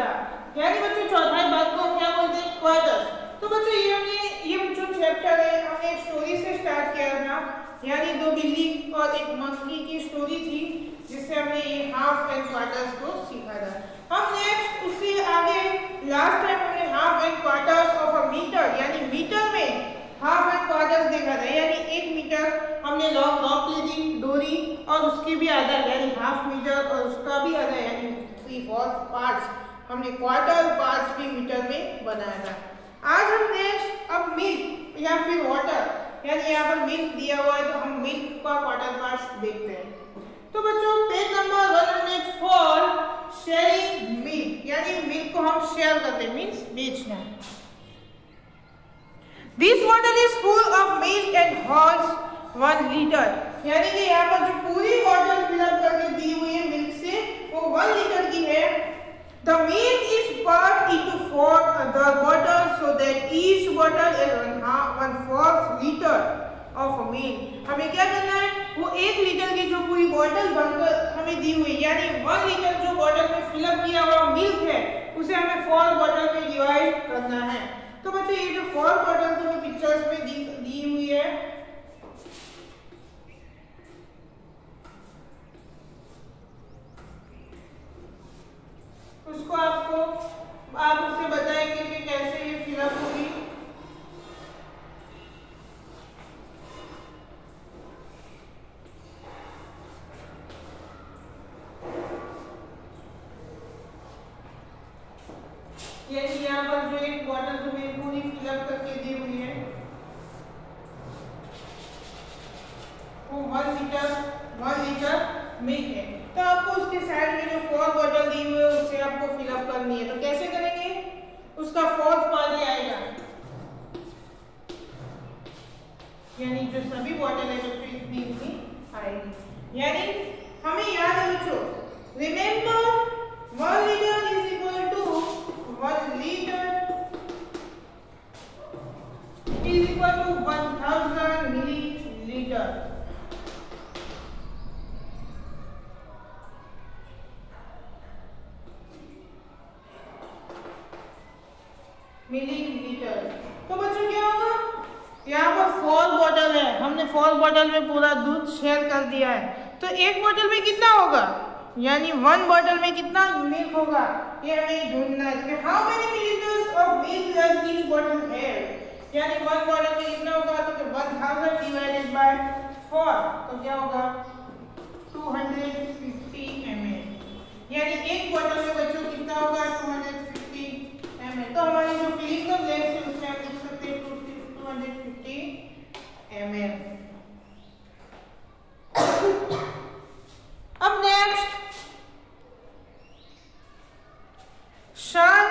आधा, यानी बच्चों चौथाई भाग को हम क्या बोलते हैं, क्वार्टर्स। तो बच्चों ये जो चैप्टर है हमने एक स्टोरी से स्टार्ट किया था, यानी दो बिल्ली और एक मंकी की स्टोरी थी, जिससे हमने ये हाफ एंड क्वार्टर्स को सीखा था। हम नेक्स्ट उससे आगे लास्ट टाइम हमने half and quarters of a metre, यानी मीटर में हाफ एंड क्वार्टर्स देखा था, यानी 1 मीटर हमने लॉन्ग रॉप ले ली डोरी और उसकी भी आधा यानी हाफ मीटर और उसका भी आधा यानी 3/4 पार्ट्स हमने क्वार्टर पार्ट्स भी मीटर में बनाया था। आज हम नेक्स्ट अब मिल्क या फिर वाटर, यानी यहाँ पर मिल्क दिया हुआ है तो हम मिल्क का क्वार्टर पार्ट्स देखते हैं। तो बच्चों पेज नंबर 104 शेयरिंग मिल्क, यानी मिल्क को हम शेयर करते हैं, मीन्स बेचना। This bottle is full of milk and holds 1 liter, यानी कि यहाँ पर जो पूरी बॉटल फिलअप करके दी हुई है मिल्क से वो 1 लीटर की है। The milk is poured into 4 other bottles so that each bottle is 1/4 liter of milk। हमें क्या करना है, वो 1 लीटर की जो पूरी बॉटल बनकर हमें दी हुई, यानी 1 लीटर जो बॉटल में फिलअप किया हुआ मिल्क है उसे हमें 4 बॉटल में डिवाइड करना है। तो बच्चों ये जो 4 बॉटल तुम्हें पिक्चर्स में दी हुई है, उसको आप उससे बताएंगे कि कैसे ये फिलअप होगी। यानी यहाँ पर जो एक बॉटल तुम्हें पूरी फिलअप करके दी हुई है वो 1 लीटर मिल्क है। तो आपको उसके साइड में जो 4 बॉटल दी हुई है उससे आपको फिलअप करनी है। तो कैसे करेंगे, उसका 4th पार्ट आएगा, यानी जो सभी बॉटल है बच्चों इतनी आएगी। यानी हमें याद है बच्चों, remember 1 litre is equal to 1 litre is equal to 1000 millilitre. Millilitre. तो बच्चों क्या होगा, यहाँ पर 4 बॉटल है, हमने 4 बॉटल में पूरा दूध शेयर कर दिया है, तो एक बॉटल में कितना होगा, यानी 1 बॉटल में कितना मिल्क होगा ये हमें ढूंढना है। How many millilitres of milk does each bottle have, यानी 1 बॉटल में कितना होगा, तो 1000 डिवाइडेड बाय 4 तो क्या होगा 250 ml, यानी एक बॉटल में बच्चों कितना होगा 250 ml। तो हमारी जो फिलिंग का ग्लास है उसमें हम लिख सकते हैं 250 ml। अब next Sean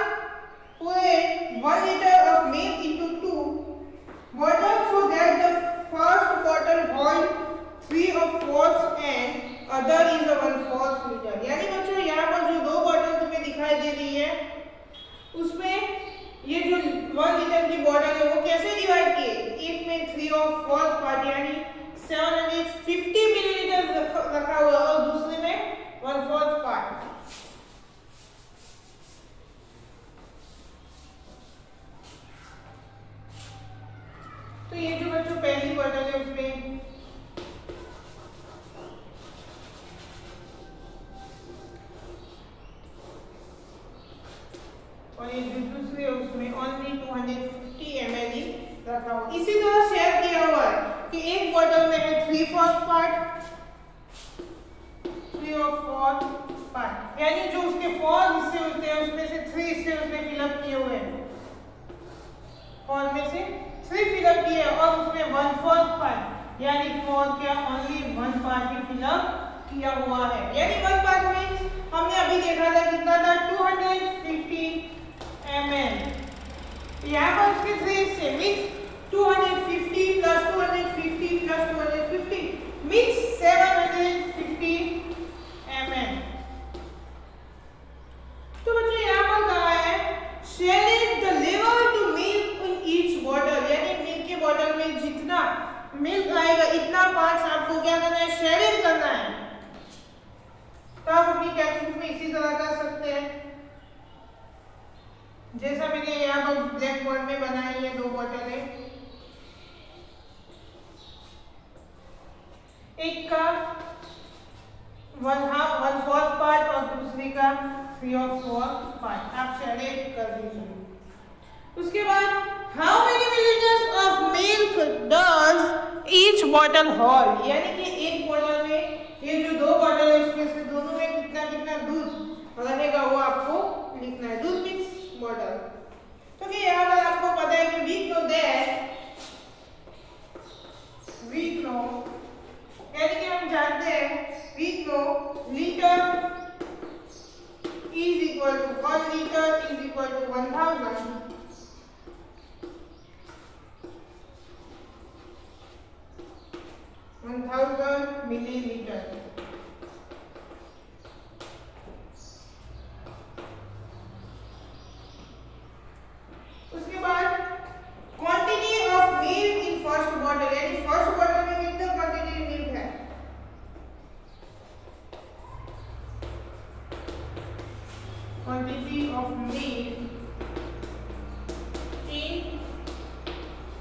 poured 1 liter of milk into 2 bottles so that the first bottle holds 3/4 and other is 1/4 liter। यानी बच्चों यहाँ पर जो 2 बॉटल तुम्हें दिखाई दे रही है उसमें ये जो 1 लीटर की बॉटल है वो कैसे डिवाइड किए, एक में 3/4 पार्ट यानी 750 मिलीलीटर रखा हुआ और दूसरे में 1/4 पार्ट। तो ये जो बच्चों पहली बॉटल है उसमें और ये जो दूसरी है उसमें ओनली 250 ml ही रखा हुआ। इसी तरह शेयर किया हुआ है कि एक बॉटल में है 3/4 पार्ट, यानी जो उसके 4 हिस्से होते हैं उसमें से 3 हिस्से उसने फिलअप किए हुए हैं, 4 में से 3 फिलअप किए और उसमें 1/4 पार्ट यानी 4 क्या ओनली 1 पार्ट ही फिलअप किया हुआ है। यानी 1 पार्ट मींस हमने अभी देखा था कितना था 250 ml, यहाँ पर उसके 3 हिस्से means 250 plus 250 plus 250 means 750 ml। तो बच्चों यहाँ पर कहा है share the level to milk in each bottle, यानी मिल्क के बॉटल में जितना मिल्क आएगा इतना पार्ट्स आपको क्या करना है, शेयरिंग करना है। तो आप अपनी टेक्स्ट बुक में इसी तरह कर सकते हैं। जैसा मैंने यहाँ पर ब्लैक बोर्ड में बनाई है, 2 बॉटल है, एक का 1/4 पार्ट और दूसरी का 3/4 पार्ट आप सेलेक्ट कर दीजिए। उसके बाद how many millilitres of milk does each bottle hold, यानी कि एक बॉटल में ये जो 2 बॉटल है उसमें से दोनों में कितना कितना दूध रहेगा वो आपको लिखना है। दूध मिक्स बॉटल। तो कि यहाँ पर आपको पता है कि वी नो यानी कि हम जानते हैं we know litre is equal to 1 litre is equal to 1000 millilitre. उसके बाद quantity of milk in first bottle, यानी फर्स्ट बॉटल में कितना क्वांटिटी मिल्क है, quantity of milk in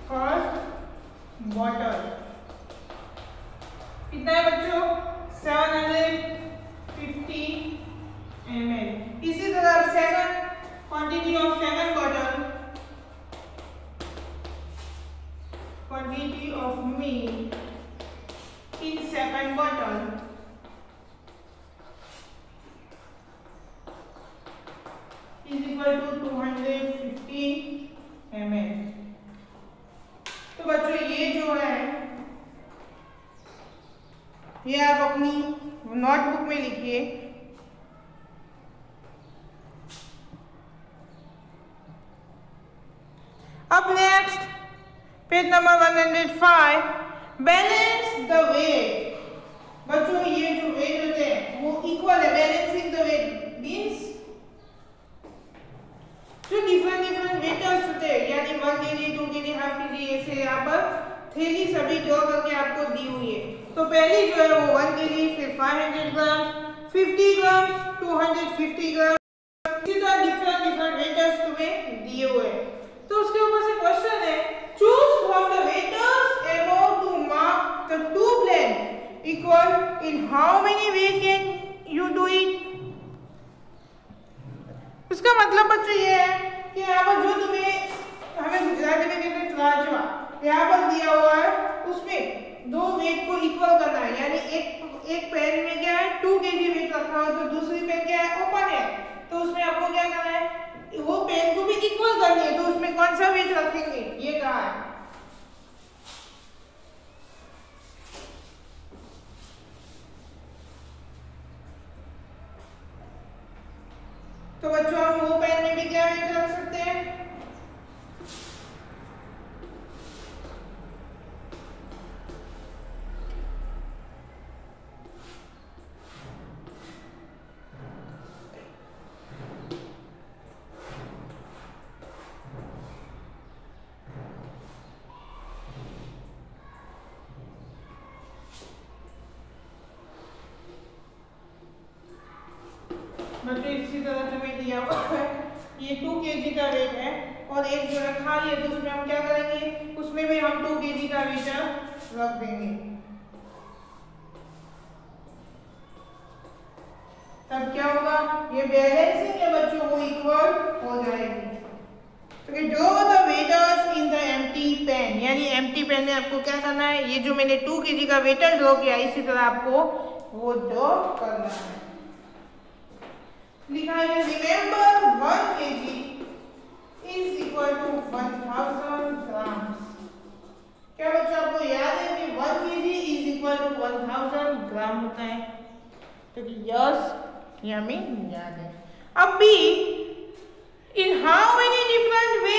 first bottle कितना है बच्चों, 750 ml। इसी तरह second quantity of second bottle, quantity of milk in second bottle is equal to 250 ml। तो बच्चों ये जो है ये आप अपनी नोटबुक में लिखिए। अब next page number 105, balance the weight. बच्चों ये जो वेट होते हैं वो इक्वल है, बैलेंसिंग द वेट मींस जो डिफरेंट वेटर्स होते हैं, यानी 1 kg 2 kg हाफ kg ऐसे यहाँ पर थैली सभी ड्रॉ करके आपको दी हुई है। तो पहली जो है वो 1 kg, फिर 500 ग्राम, 50 ग्राम, 250 ग्राम, इसी तरह डिफरेंट वेटर्स तुम्हें दिए हुए हैं। तो उसके ऊपर से क्वेश्चन है, choose from the waiters above to mark the two blend equal in how many way can you do it। उसका मतलब बच्चों ये है कि यहाँ पर जो तुम्हें हमें गुजराती में कहते हैं तराजवा यहाँ पर दिया हुआ है, उसमें 2 वेट को इक्वल करना है, यानी एक पेन में क्या है 2 kg वेट रखा हो तो दूसरी पेन क्या है ओपन है, तो उसमें आपको क्या करना है वो पेन को भी इक्वल करनी है, तो उसमें कौन सा वेट रखेंगे ये कहा है। तो बच्चों हम वो पेन में भी क्या वेट रख सकते हैं, बच्चों इसी तरह हमें दिया हुआ है ये 2 kg का वेट है और एक जो है खाली है, तो उसमें हम क्या करेंगे उसमें भी हम 2 kg का वेट रख देंगे, तब क्या होगा ये बैलेंसिंग है बच्चों वो इक्वल हो जाएगी। तो draw the weights in the empty pan, यानी एम्प्टी पेन में आपको क्या करना है, ये जो मैंने 2 kg का वेटर ड्रॉ किया इसी तरह आपको वो ड्रॉ करना है। लिखा है remember 1 kg is equal to 1000 grams. क्या बच्चों आपको याद है कि 1 kg is equal to 1000 gram होता है, तो यस ये हमें याद है। अब भी in how many different way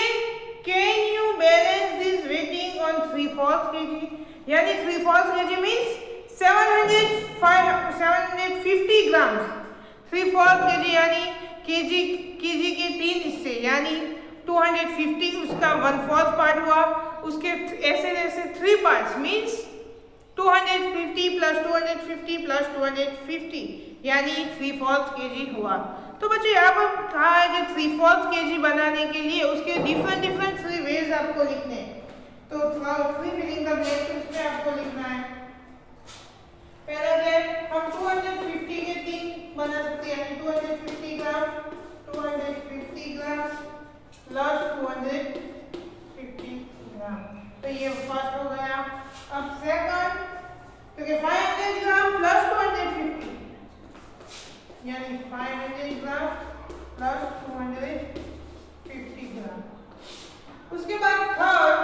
can you balance this waiting on 3/4 kg, यानी 3/4 kg मीन्स 750 ग्राम्स, 3/4 kg यानी kg के 3 हिस्से यानी 250 उसका 1/4 पार्ट हुआ, उसके ऐसे 3 पार्ट्स मीन्स 250 प्लस 250 प्लस 250 यानी 3/4 kg हुआ। तो बच्चों यहाँ पर कहा है कि 3/4 kg बनाने के लिए उसके डिफरेंट 3 वेज आपको लिखने हैं। तो 3 फिलिंग द ब्लैंक्स उसमें आपको लिखना है। पहला क्या है, हम 250 के 3 बना सकते हैं। 250 ग्राम प्लस 250 ग्राम, तो ये फर्स्ट हो गया। अब सेकंड, तो 500 ग्राम प्लस 250, यानी 500 ग्राम प्लस 250 ग्राम। उसके बाद थर्ड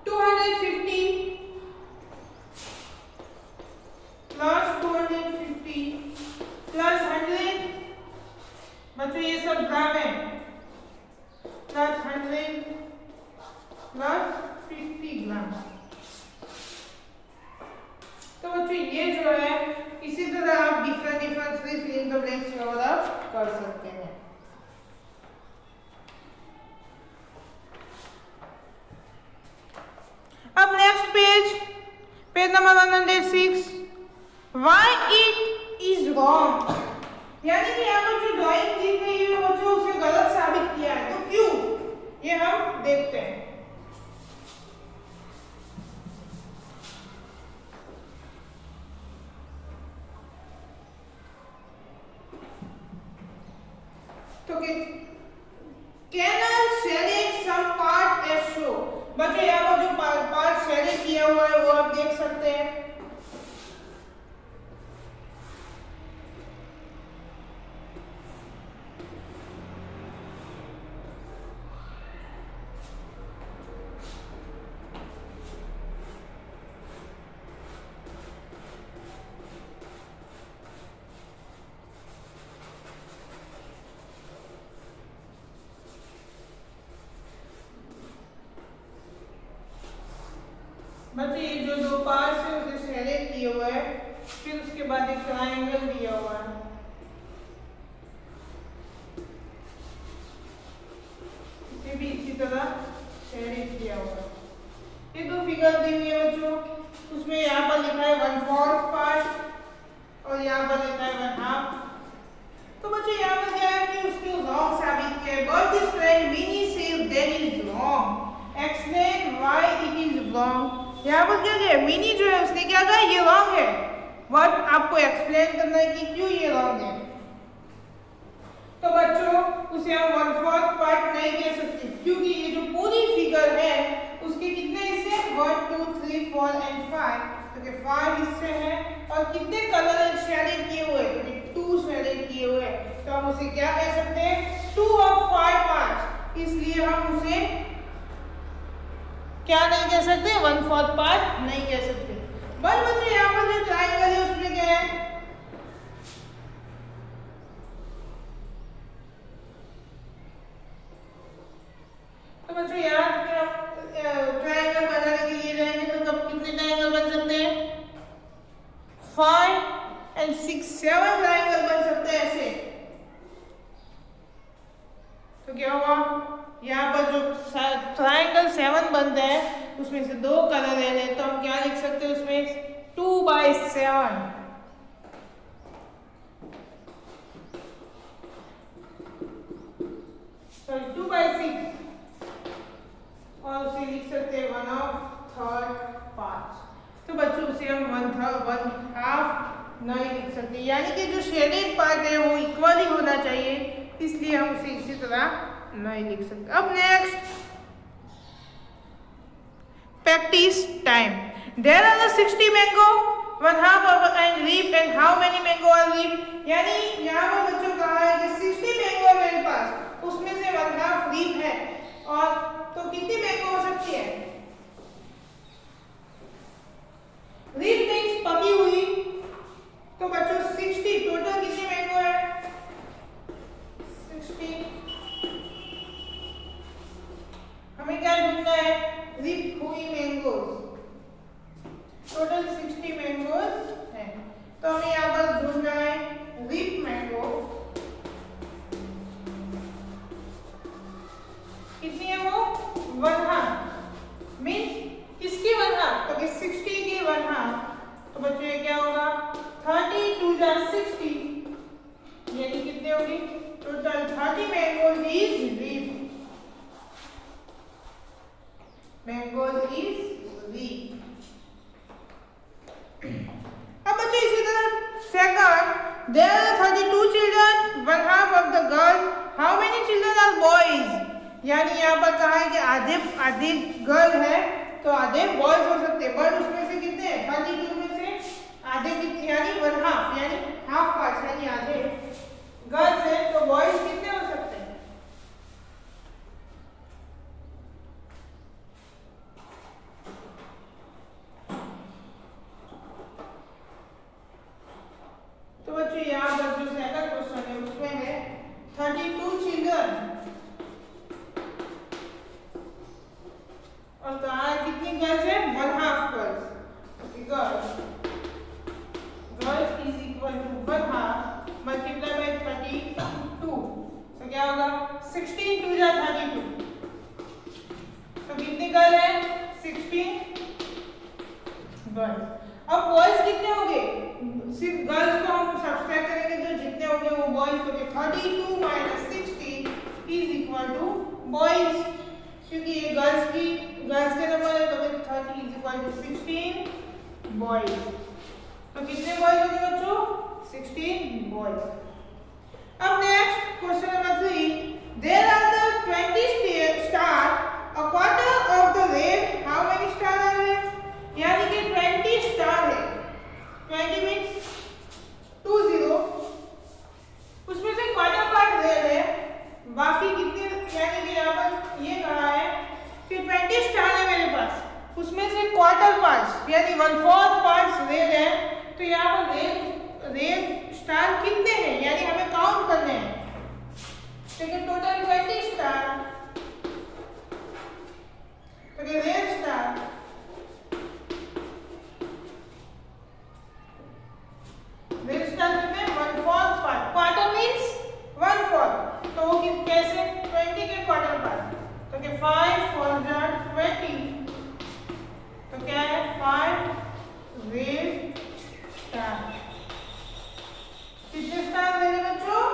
250 प्लस 250 प्लस 100, बच्चों ये सब ग्राम है, प्लस 100 प्लस 50 ग्राम। तो बच्चों ये जो है इसी तरह आप डिफरेंट फिलिंग द ब्लैंक्स वगैरह कर सकते हैं। अब next page number 106, why it is wrong, यानी कि यहाँ पर जो ड्राइंग दी गई है बच्चों उसे गलत साबित किया है, तो क्यों, ये हम देखते हैं। तो कैनल select some part as show, बच्चों यहाँ पर जो पार्ट सेलेक्ट किया हुआ है वो आप देख सकते हैं। बच्चे ये जो दो पार्ट्स है उसे सेलेक्ट किया हुआ है, फिर उसके बाद एक ट्रायंगल दिया हुआ है। इसे भी इसी तरह सेलेक्ट किया हुआ है। ये दो फिगर दी हुई है बच्चों, उसमें यहाँ पर लिखा है 1/4 पार्ट और यहाँ पर लिखा है 1/2। तो बच्चों यहाँ पर क्या है कि उसको रॉन्ग साबित किया है, but this friend mini says that is wrong, explain why it is wrong. यहाँ पर क्या है, मिनी जो है उसने क्या कहा ये रॉन्ग है, बट आपको एक्सप्लेन करना है कि क्यों ये रॉन्ग है। तो बच्चों उसे हम 1/4 पार्ट नहीं कह सकते, क्योंकि ये जो पूरी फिगर है उसके कितने हिस्से, 1 2 3 4 एंड 5, तो 5 हिस्से हैं और कितने कलर एंड शेडिंग किए हुए, तो 2 शेडिंग किए हुए, तो हम उसे क्या कह सकते हैं, 2 of 5 पार्ट्स, इसलिए हम उसे क्या नहीं कह सकते, 1/4 पार्ट नहीं कह सकते। बस बच्चों यहाँ पर जो ट्रायंगल है उसमें क्या है, तो बच्चों यहाँ ट्रायंगल बनाने के लिए जाएंगे तो कब कितने ट्रायंगल बन सकते हैं, 5 and 6 7 ट्रायंगल बन सकते हैं ऐसे। तो क्या हुआ, यहाँ पर जो ट्रायंगल 7 बनते हैं उसमें से 2 कलर ले लें, तो हम क्या लिख सकते हैं उसमें 2/7, सॉरी 2/6, और उसे लिख सकते हैं 1/3 पार्ट। तो बच्चों उसे हम 1/2 नहीं लिख सकते, यानी कि जो शेडेड पार्ट है वो इक्वली होना चाहिए, इसलिए हम उसे इसी तरह नहीं लिख सकते। अब next practice time, there are 60 mango, 1/2 and reap and how many mango are reap, यानी यहाँ पर बच्चों कहा है कि 60 मैंगो है मेरे पास, उसमें से 1/2 रीप है, और तो कितनी मैंगो हो सकती है, रीप मीन्स पकी हुई, तो बच्चों 60 टोटल कितनी मैंगो है, 60, हमें क्या ढूंढना है, रीप हुई मैंगोज, टोटल 60 मैंगोज है, तो हमें यहाँ पर ढूंढना है रीप मैंगो, कितनी है वो, 1/2 मीन्स किसकी 1/2, तो 60 की 1/2, तो बच्चों ये क्या होगा, 30 2 60, यानी कितने होगी? Total 30 mangoes is reap. Mangoes is reap. अब बच्चों इसी तरह second, there are 32 children, one half of the girl, how many children are boys? यानी यहाँ पर कहा है कि आधे गर्ल है तो आधे बॉयज हो सकते हैं, बट उसमें से कितने हैं? 32 में से आधे कितने, यानी वन हाफ, यानी हाफ पार्ट, यानी आधे गर्ल्स हैं तो बॉयज कितने हो सकते हैं? तो बच्चों यहाँ पर जो सेकंड क्वेश्चन है उसमें है 32 चिल्ड्रन और कहा है कितनी गर्ल्स है? One half girls. Girls is equal to one half multiply by 32, तो क्या होगा? 16 टू जा 32, तो कितनी गर्ल है? 16 गर्ल्स। अब बॉयज कितने होंगे? सिर्फ गर्ल्स को हम सब्सट्रैक्ट करेंगे तो जितने होंगे वो बॉयज होंगे। 32 minus 16 is equal to boys, क्योंकि ये गर्ल्स के नंबर है तो फिर 30 इज इक्वल टू 16 बॉयज। तो कितने बॉयज होंगे बच्चों? 16 बॉयज। अब next question number 3, there are the 20 star, a quarter of the red, how many star are there? यानी कि 20 स्टार है, 20 मींस 20, उसमें से क्वार्टर पार्ट रेड है, बाकी कितने, यानी कि यहाँ पर ये कहा है कि 20 स्टार है मेरे पास, उसमें से क्वार्टर पार्ट्स यानी 1/4 पार्ट्स रेड है, तो यहाँ पर रेड स्टार कितने हैं, यानी हमें काउंट करने हैं। देखिए टोटल 20 स्टार, तो रेड स्टार कितने? 1/4 पार्ट, क्वार्टर मींस 1/4, तो वो कैसे? 20 के क्वार्टर पार्ट, तो क्या 5 4 20, तो क्या है? 5 रेड स्टार। कितने स्टार देंगे बच्चों?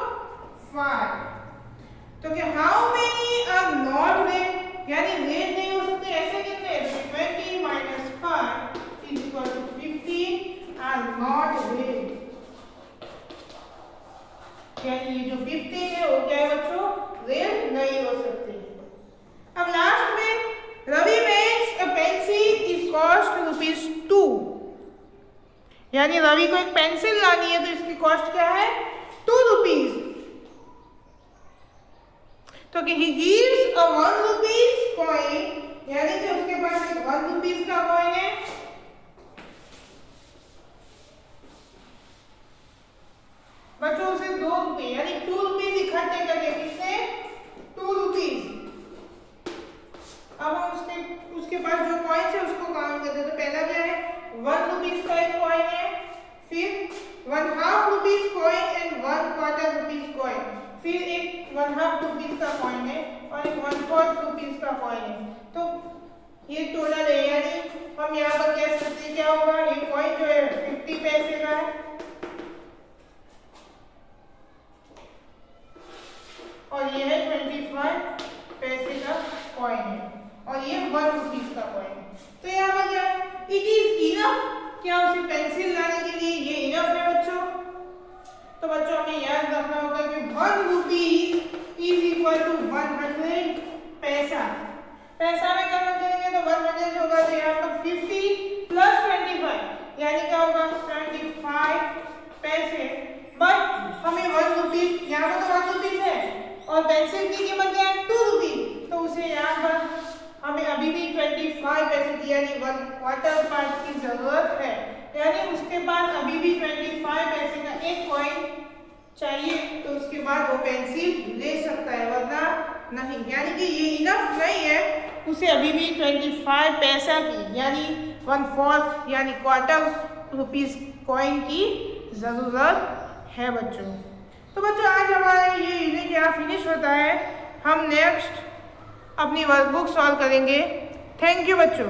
5। तो क्या how many are not red, यानी रेड नहीं हो सकते, ऐसे कितने? 20 minus 5 is equal to 15 are not red, यानी ये जो 15 है वो क्या है बच्चों? रेड नहीं हो सकते। अब लास्ट में Ravi makes a pencil is cost ₹2, यानी रवि को एक पेंसिल लानी है तो इसकी कॉस्ट क्या है? ₹2। तो कि ही गिव्स अ ₹1 कॉइन, यानी कि उसके पास एक ₹1 का कॉइन है, बच्चों उसे ₹2 यानी ₹2 इकट्ठे करके, किसने? ₹2। अब हम उसके पास जो कॉइन है उसको काउंट करते हैं, तो पहला क्या है? ₹1 का एक कॉइन है, फिर 1/2 rupees coin and 1/4 rupees coin, फिर एक 1/2 रुपीस का कॉइन है और एक 1/4 रुपीस का कॉइन है, तो ये टोटल है, यानी हम यहाँ पर कह सकते हैं क्या होगा? ये कॉइन जो है 50 पैसे का है और ये है 25 पैसे का कॉइन है और ये ₹1 का कॉइन है। तो यहाँ पर क्या है? इट इज इनफ, क्या उसे पेंसिल लाने के लिए ये इनफ है बच्चों? तो बच्चों हमें याद रखना होगा कि ₹1 इज इक्वल टू 100 पैसा। पैसा में कन्वर्ट करेंगे तो 100 होगा, तो यहाँ पर 50 प्लस 25 यानी क्या होगा? 75 पैसे। बट हमें ₹1, यहाँ पर तो ₹1 है और पेंसिल की कीमत क्या है? ₹2, तो उसे यहाँ पर हमें अभी भी 25 पैसे की यानी 1/4 पार्ट की जरूरत है, यानी उसके पास अभी भी 25 पैसे का एक कॉइन चाहिए, तो उसके बाद वो पेंसिल ले सकता है, वरना नहीं, यानी कि ये इनफ नहीं है, उसे अभी भी 25 पैसा की यानी 1/4 यानी ₹1/4 कॉइन की जरूरत है बच्चों। तो बच्चों आज हमारा ये यूनिट यहाँ फिनिश होता है, हम नेक्स्ट अपनी वर्कबुक सॉल्व करेंगे। थैंक यू बच्चों।